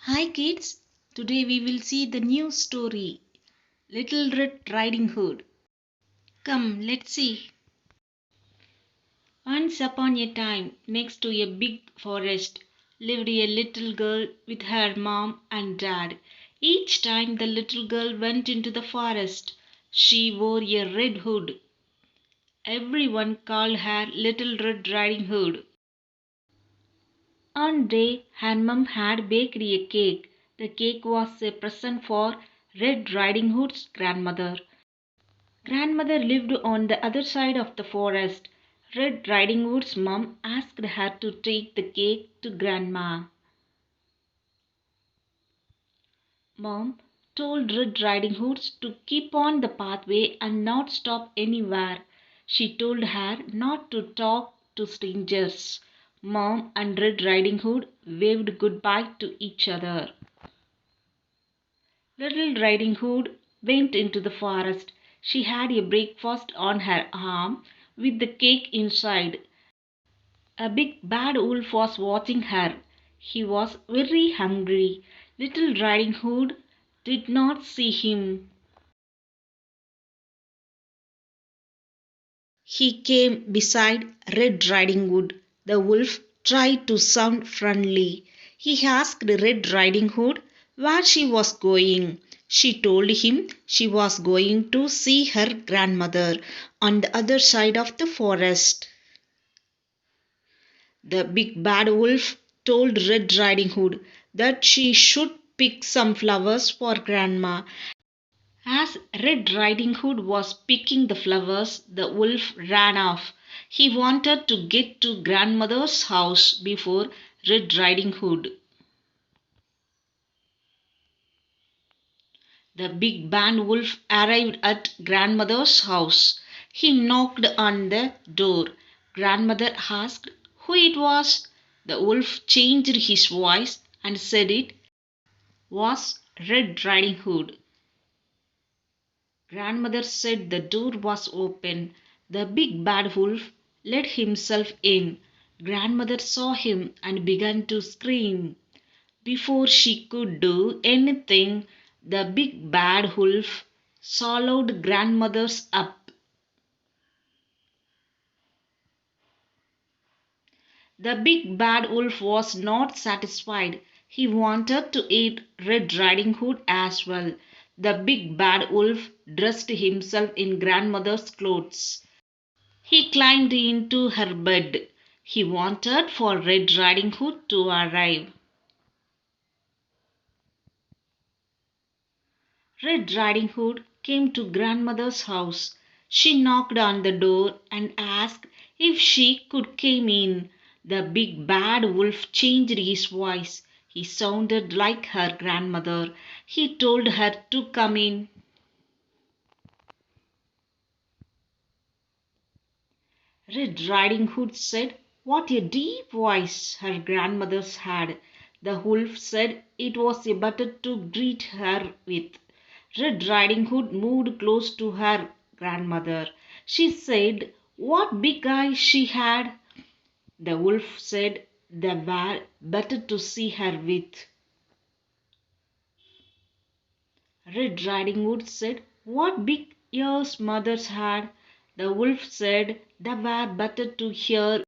Hi kids, today we will see the new story Little Red Riding Hood. Come, let's see. Once upon a time, next to a big forest, lived a little girl with her mom and dad. Each time the little girl went into the forest, she wore a red hood. Everyone called her Little Red Riding Hood. One day, her mum had baked a cake. The cake was a present for Red Riding Hood's grandmother. Grandmother lived on the other side of the forest. Red Riding Hood's mum asked her to take the cake to Grandma. Mom told Red Riding Hood to keep on the pathway and not stop anywhere. She told her not to talk to strangers. Mom and Red Riding Hood waved goodbye to each other. Little Riding Hood went into the forest. She had a breakfast on her arm with the cake inside. A big bad wolf was watching her. He was very hungry. Little Riding Hood did not see him. He came beside Red Riding Hood. The wolf tried to sound friendly. He asked Red Riding Hood where she was going. She told him she was going to see her grandmother on the other side of the forest. The big bad wolf told Red Riding Hood that she should pick some flowers for Grandma. As Red Riding Hood was picking the flowers, the wolf ran off. He wanted to get to Grandmother's house before Red Riding Hood. The big bad wolf arrived at Grandmother's house. He knocked on the door. Grandmother asked who it was. The wolf changed his voice and said it was Red Riding Hood. Grandmother said the door was open. The big bad wolf let himself in. Grandmother saw him and began to scream. Before she could do anything, the big bad wolf swallowed grandmother's up. The big bad wolf was not satisfied. He wanted to eat Red Riding Hood as well. The big bad wolf dressed himself in grandmother's clothes. He climbed into her bed. He wanted for Red Riding Hood to arrive. Red Riding Hood came to grandmother's house. She knocked on the door and asked if she could come in. The big bad wolf changed his voice. He sounded like her grandmother. He told her to come in. Red Riding Hood said, "What a deep voice her grandmother's had." The wolf said it was a butter to greet her with. Red Riding Hood moved close to her grandmother. She said, "What big eyes she had." The wolf said they were better to see her with. Red Riding Hood said, "What big ears mothers had." The wolf said they were better to hear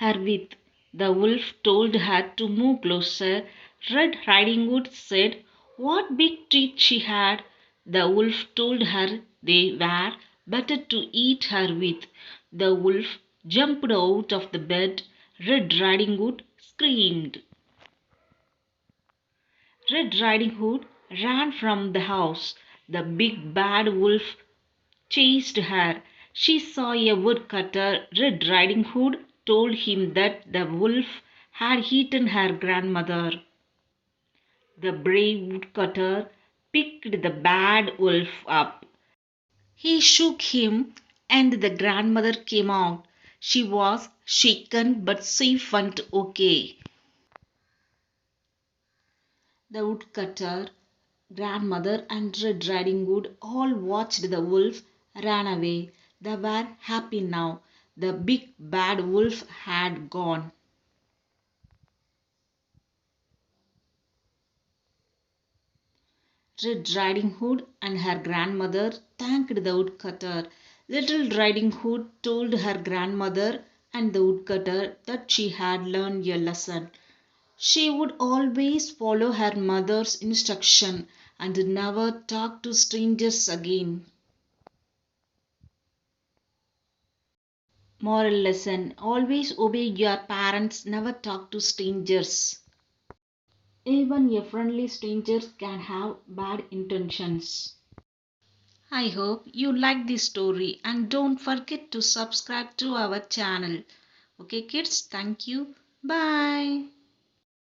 her with. The wolf told her to move closer. Red Riding Hood said, "What big teeth she had." The wolf told her they were better to eat her with. The wolf jumped out of the bed. Red Riding Hood screamed. Red Riding Hood ran from the house. The big bad wolf chased her. She saw a woodcutter. Red Riding Hood told him that the wolf had eaten her grandmother. The brave woodcutter picked the bad wolf up. He shook him, and the grandmother came out. She was shaken but safe and okay. The woodcutter, grandmother, and Red Riding Hood all watched the wolf run away. They were happy now. The big bad wolf had gone. Red Riding Hood and her grandmother thanked the woodcutter. Little Riding Hood told her grandmother and the woodcutter that she had learned a lesson. She would always follow her mother's instruction and never talk to strangers again. Moral lesson: always obey your parents, never talk to strangers. Even a friendly stranger can have bad intentions. I hope you like this story and don't forget to subscribe to our channel. Okay, kids, thank you. Bye.